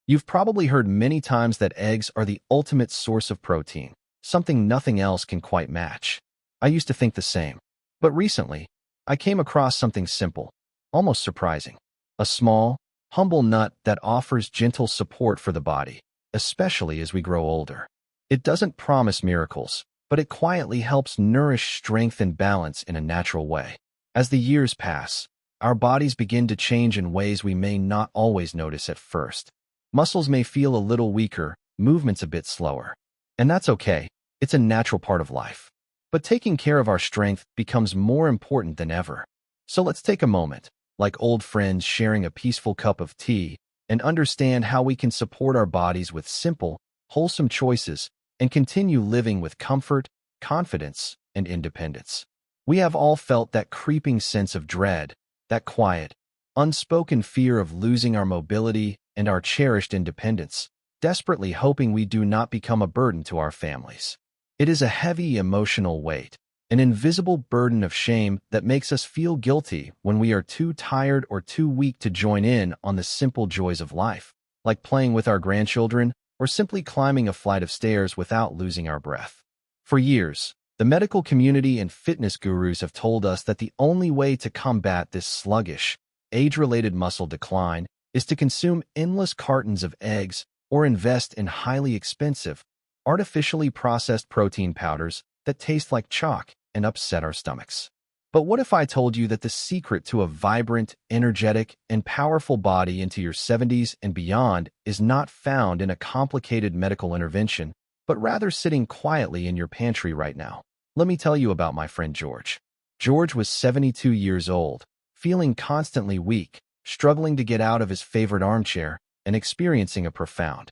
You've probably heard many times that eggs are the ultimate source of protein, something nothing else can quite match. I used to think the same. But recently, I came across something simple, almost surprising. A small, humble nut that offers gentle support for the body, especially as we grow older. It doesn't promise miracles, but it quietly helps nourish strength and balance in a natural way. As the years pass, our bodies begin to change in ways we may not always notice at first. Muscles may feel a little weaker, movements a bit slower. And that's okay, it's a natural part of life. But taking care of our strength becomes more important than ever. So let's take a moment, like old friends sharing a peaceful cup of tea, and understand how we can support our bodies with simple, wholesome choices and continue living with comfort, confidence, and independence. We have all felt that creeping sense of dread, that quiet, unspoken fear of losing our mobility and our cherished independence, desperately hoping we do not become a burden to our families. It is a heavy emotional weight, an invisible burden of shame that makes us feel guilty when we are too tired or too weak to join in on the simple joys of life, like playing with our grandchildren or simply climbing a flight of stairs without losing our breath. For years, the medical community and fitness gurus have told us that the only way to combat this sluggish, age-related muscle decline is to consume endless cartons of eggs or invest in highly expensive, artificially processed protein powders that taste like chalk and upset our stomachs. But what if I told you that the secret to a vibrant, energetic, and powerful body into your 70s and beyond is not found in a complicated medical intervention, but rather sitting quietly in your pantry right now? Let me tell you about my friend George. George was 72 years old, feeling constantly weak, struggling to get out of his favorite armchair, and experiencing a profound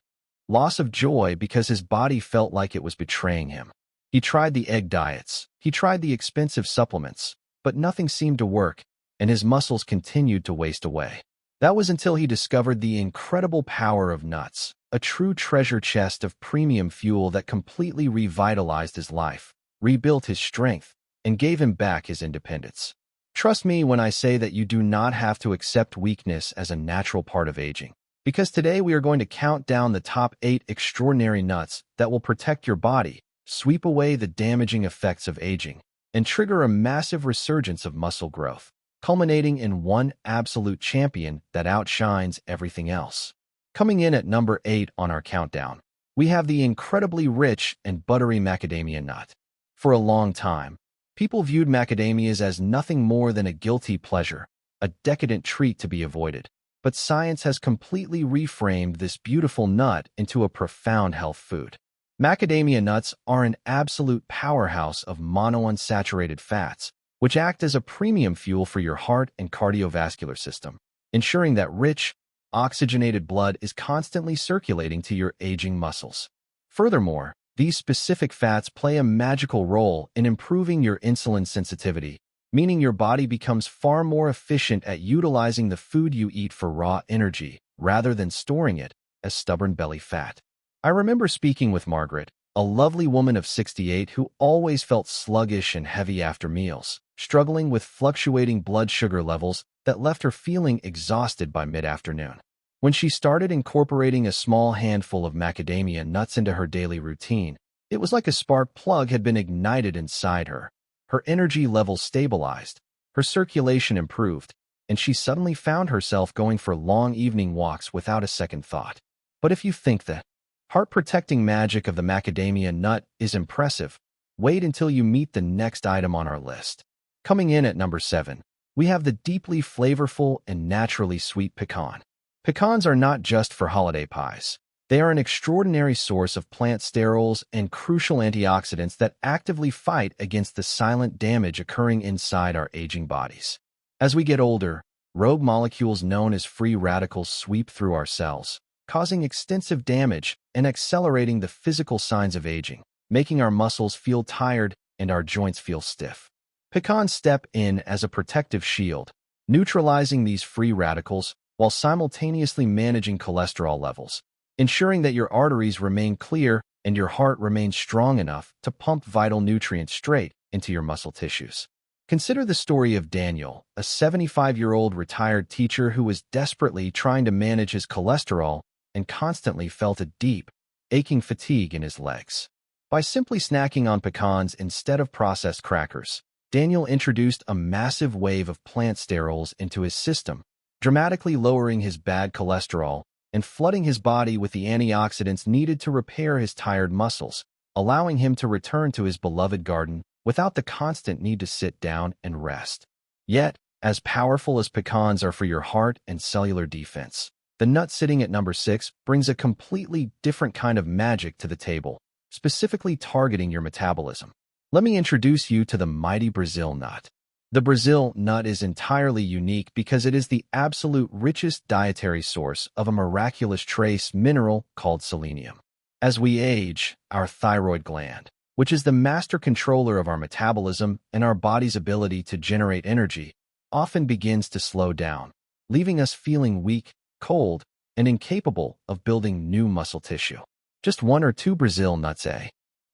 loss of joy because his body felt like it was betraying him. He tried the egg diets, he tried the expensive supplements, but nothing seemed to work, and his muscles continued to waste away. That was until he discovered the incredible power of nuts, a true treasure chest of premium fuel that completely revitalized his life, rebuilt his strength, and gave him back his independence. Trust me when I say that you do not have to accept weakness as a natural part of aging. Because today we are going to count down the top 8 extraordinary nuts that will protect your body, sweep away the damaging effects of aging, and trigger a massive resurgence of muscle growth, culminating in one absolute champion that outshines everything else. Coming in at number 8 on our countdown, we have the incredibly rich and buttery macadamia nut. For a long time, people viewed macadamias as nothing more than a guilty pleasure, a decadent treat to be avoided. But science has completely reframed this beautiful nut into a profound health food. Macadamia nuts are an absolute powerhouse of monounsaturated fats, which act as a premium fuel for your heart and cardiovascular system, ensuring that rich, oxygenated blood is constantly circulating to your aging muscles. Furthermore, these specific fats play a magical role in improving your insulin sensitivity, meaning your body becomes far more efficient at utilizing the food you eat for raw energy, rather than storing it as stubborn belly fat. I remember speaking with Margaret, a lovely woman of 68 who always felt sluggish and heavy after meals, struggling with fluctuating blood sugar levels that left her feeling exhausted by mid-afternoon. When she started incorporating a small handful of macadamia nuts into her daily routine, it was like a spark plug had been ignited inside her. Her energy levels stabilized, her circulation improved, and she suddenly found herself going for long evening walks without a second thought. But if you think the heart-protecting magic of the macadamia nut is impressive, wait until you meet the next item on our list. Coming in at number 7, we have the deeply flavorful and naturally sweet pecan. Pecans are not just for holiday pies. They are an extraordinary source of plant sterols and crucial antioxidants that actively fight against the silent damage occurring inside our aging bodies. As we get older, rogue molecules known as free radicals sweep through our cells, causing extensive damage and accelerating the physical signs of aging, making our muscles feel tired and our joints feel stiff. Pecans step in as a protective shield, neutralizing these free radicals while simultaneously managing cholesterol levels, ensuring that your arteries remain clear and your heart remains strong enough to pump vital nutrients straight into your muscle tissues. Consider the story of Daniel, a 75-year-old retired teacher who was desperately trying to manage his cholesterol and constantly felt a deep, aching fatigue in his legs. By simply snacking on pecans instead of processed crackers, Daniel introduced a massive wave of plant sterols into his system, dramatically lowering his bad cholesterol and flooding his body with the antioxidants needed to repair his tired muscles, allowing him to return to his beloved garden without the constant need to sit down and rest. Yet, as powerful as pecans are for your heart and cellular defense, the nut sitting at number 6 brings a completely different kind of magic to the table, specifically targeting your metabolism. Let me introduce you to the mighty Brazil nut. The Brazil nut is entirely unique because it is the absolute richest dietary source of a miraculous trace mineral called selenium. As we age, our thyroid gland, which is the master controller of our metabolism and our body's ability to generate energy, often begins to slow down, leaving us feeling weak, cold, and incapable of building new muscle tissue. Just 1 or 2 Brazil nuts, eh?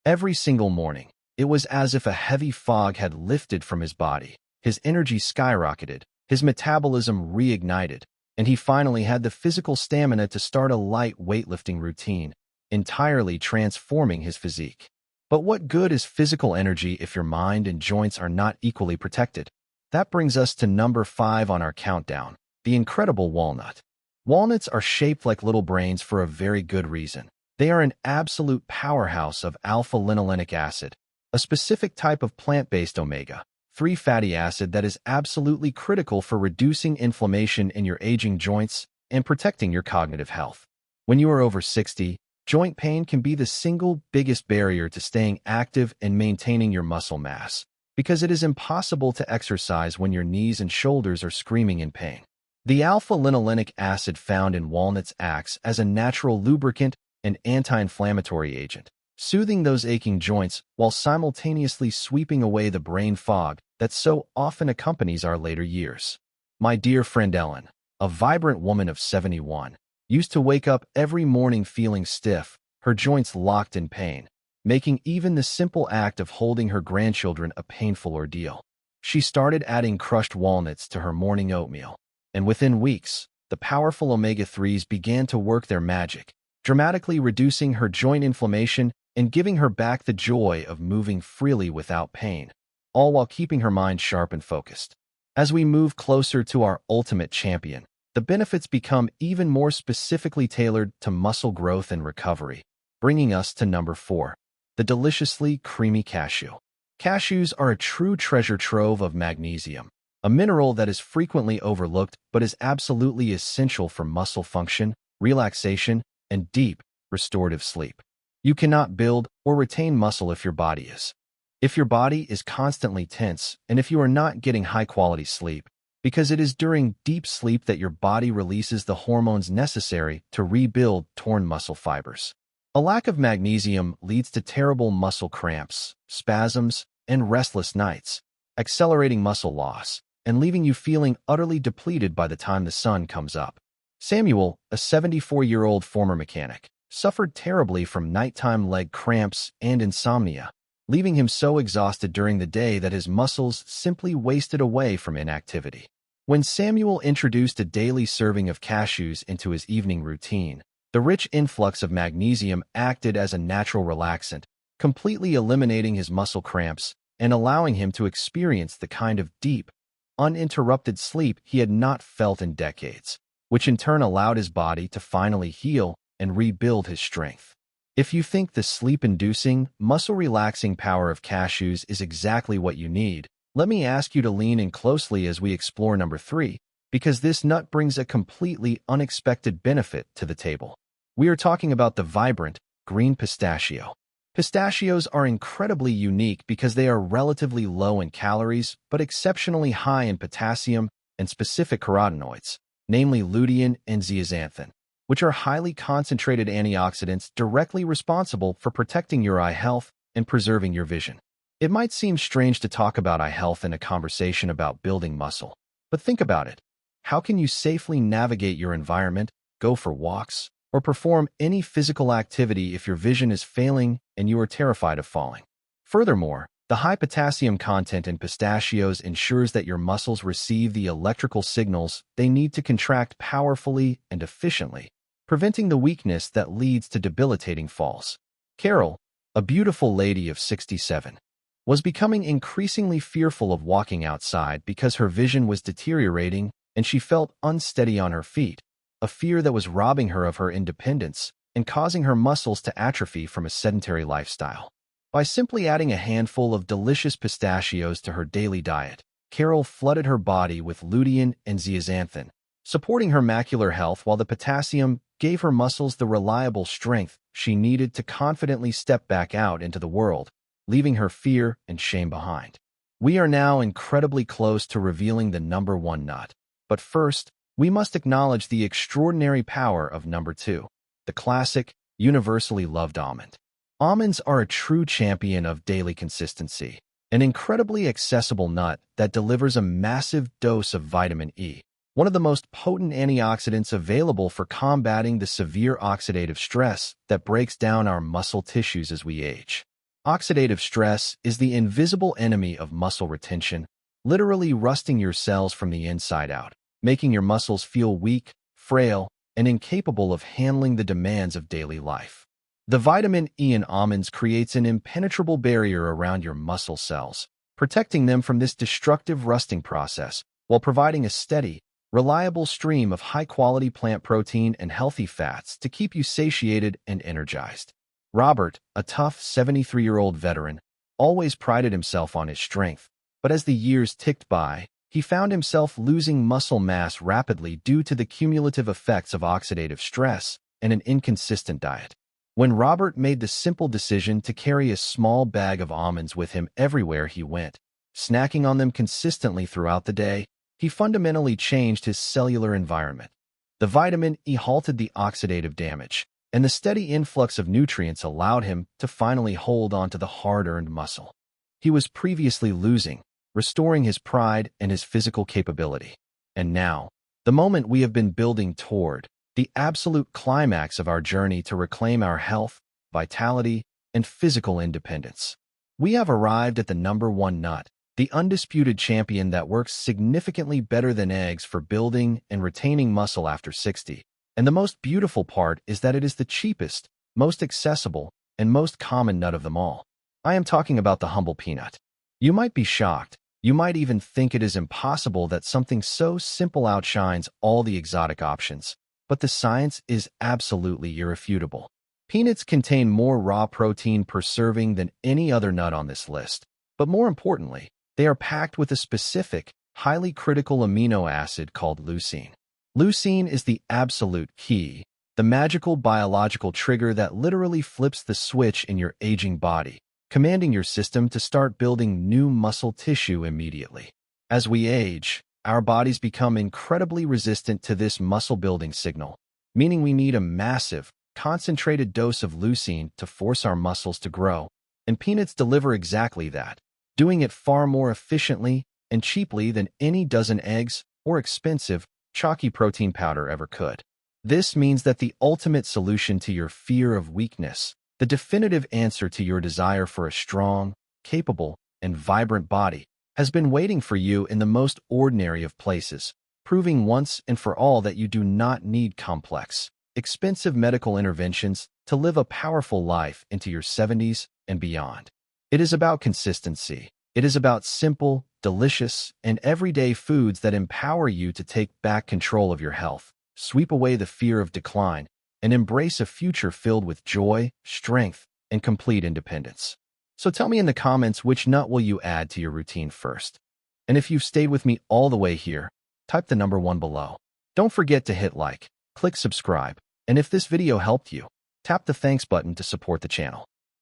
Every single morning, it was as if a heavy fog had lifted from his body. His energy skyrocketed, his metabolism reignited, and he finally had the physical stamina to start a light weightlifting routine, entirely transforming his physique. But what good is physical energy if your mind and joints are not equally protected? That brings us to number 5 on our countdown, the incredible walnut. Walnuts are shaped like little brains for a very good reason. They are an absolute powerhouse of alpha-linolenic acid, a specific type of plant-based omega-3 fatty acid that is absolutely critical for reducing inflammation in your aging joints and protecting your cognitive health. When you are over 60, joint pain can be the single biggest barrier to staying active and maintaining your muscle mass, because it is impossible to exercise when your knees and shoulders are screaming in pain. The alpha-linolenic acid found in walnuts acts as a natural lubricant and anti-inflammatory agent, soothing those aching joints while simultaneously sweeping away the brain fog that so often accompanies our later years. My dear friend Ellen, a vibrant woman of 71, used to wake up every morning feeling stiff, her joints locked in pain, making even the simple act of holding her grandchildren a painful ordeal. She started adding crushed walnuts to her morning oatmeal, and within weeks, the powerful omega-3s began to work their magic, dramatically reducing her joint inflammation and giving her back the joy of moving freely without pain, all while keeping her mind sharp and focused. As we move closer to our ultimate champion, the benefits become even more specifically tailored to muscle growth and recovery, bringing us to number 4, the deliciously creamy cashew. Cashews are a true treasure trove of magnesium, a mineral that is frequently overlooked but is absolutely essential for muscle function, relaxation, and deep, restorative sleep. You cannot build or retain muscle if your body is. If your body is constantly tense and if you are not getting high-quality sleep, because it is during deep sleep that your body releases the hormones necessary to rebuild torn muscle fibers. A lack of magnesium leads to terrible muscle cramps, spasms, and restless nights, accelerating muscle loss and leaving you feeling utterly depleted by the time the sun comes up. Samuel, a 74-year-old former mechanic, suffered terribly from nighttime leg cramps and insomnia, leaving him so exhausted during the day that his muscles simply wasted away from inactivity. When Samuel introduced a daily serving of cashews into his evening routine, the rich influx of magnesium acted as a natural relaxant, completely eliminating his muscle cramps and allowing him to experience the kind of deep, uninterrupted sleep he had not felt in decades, which in turn allowed his body to finally heal and rebuild his strength. If you think the sleep-inducing, muscle-relaxing power of cashews is exactly what you need, let me ask you to lean in closely as we explore number 3, because this nut brings a completely unexpected benefit to the table. We are talking about the vibrant, green pistachio. Pistachios are incredibly unique because they are relatively low in calories but exceptionally high in potassium and specific carotenoids, namely lutein and zeaxanthin, which are highly concentrated antioxidants directly responsible for protecting your eye health and preserving your vision. It might seem strange to talk about eye health in a conversation about building muscle, but think about it. How can you safely navigate your environment, go for walks, or perform any physical activity if your vision is failing and you are terrified of falling? Furthermore, the high potassium content in pistachios ensures that your muscles receive the electrical signals they need to contract powerfully and efficiently, preventing the weakness that leads to debilitating falls. Carol, a beautiful lady of 67, was becoming increasingly fearful of walking outside because her vision was deteriorating and she felt unsteady on her feet, a fear that was robbing her of her independence and causing her muscles to atrophy from a sedentary lifestyle. By simply adding a handful of delicious pistachios to her daily diet, Carol flooded her body with lutein and zeaxanthin, supporting her macular health while the potassium gave her muscles the reliable strength she needed to confidently step back out into the world, leaving her fear and shame behind. We are now incredibly close to revealing the number one nut. But first, we must acknowledge the extraordinary power of number two, the classic, universally loved almond. Almonds are a true champion of daily consistency, an incredibly accessible nut that delivers a massive dose of vitamin E, one of the most potent antioxidants available for combating the severe oxidative stress that breaks down our muscle tissues as we age. Oxidative stress is the invisible enemy of muscle retention, literally rusting your cells from the inside out, making your muscles feel weak, frail, and incapable of handling the demands of daily life. The vitamin E in almonds creates an impenetrable barrier around your muscle cells, protecting them from this destructive rusting process while providing a steady, reliable stream of high-quality plant protein and healthy fats to keep you satiated and energized. Robert, a tough 73-year-old veteran, always prided himself on his strength, but as the years ticked by, he found himself losing muscle mass rapidly due to the cumulative effects of oxidative stress and an inconsistent diet. When Robert made the simple decision to carry a small bag of almonds with him everywhere he went, snacking on them consistently throughout the day, he fundamentally changed his cellular environment. The vitamin E halted the oxidative damage, and the steady influx of nutrients allowed him to finally hold on to the hard-earned muscle he was previously losing, restoring his pride and his physical capability. And now, the moment we have been building toward, the absolute climax of our journey to reclaim our health, vitality, and physical independence. We have arrived at the number one nut, the undisputed champion that works significantly better than eggs for building and retaining muscle after 60. And the most beautiful part is that it is the cheapest, most accessible, and most common nut of them all. I am talking about the humble peanut. You might be shocked. You might even think it is impossible that something so simple outshines all the exotic options. But the science is absolutely irrefutable. Peanuts contain more raw protein per serving than any other nut on this list. But more importantly, they are packed with a specific, highly critical amino acid called leucine. Leucine is the absolute key, the magical biological trigger that literally flips the switch in your aging body, commanding your system to start building new muscle tissue immediately. As we age, our bodies become incredibly resistant to this muscle-building signal, meaning we need a massive, concentrated dose of leucine to force our muscles to grow, and peanuts deliver exactly that, doing it far more efficiently and cheaply than any dozen eggs or expensive, chalky protein powder ever could. This means that the ultimate solution to your fear of weakness, the definitive answer to your desire for a strong, capable, and vibrant body, has been waiting for you in the most ordinary of places, proving once and for all that you do not need complex, expensive medical interventions to live a powerful life into your 70s and beyond. It is about consistency. It is about simple, delicious, and everyday foods that empower you to take back control of your health, sweep away the fear of decline, and embrace a future filled with joy, strength, and complete independence. So tell me in the comments which nut will you add to your routine first. And if you've stayed with me all the way here, type the number 1 below. Don't forget to hit like, click subscribe, and if this video helped you, tap the thanks button to support the channel.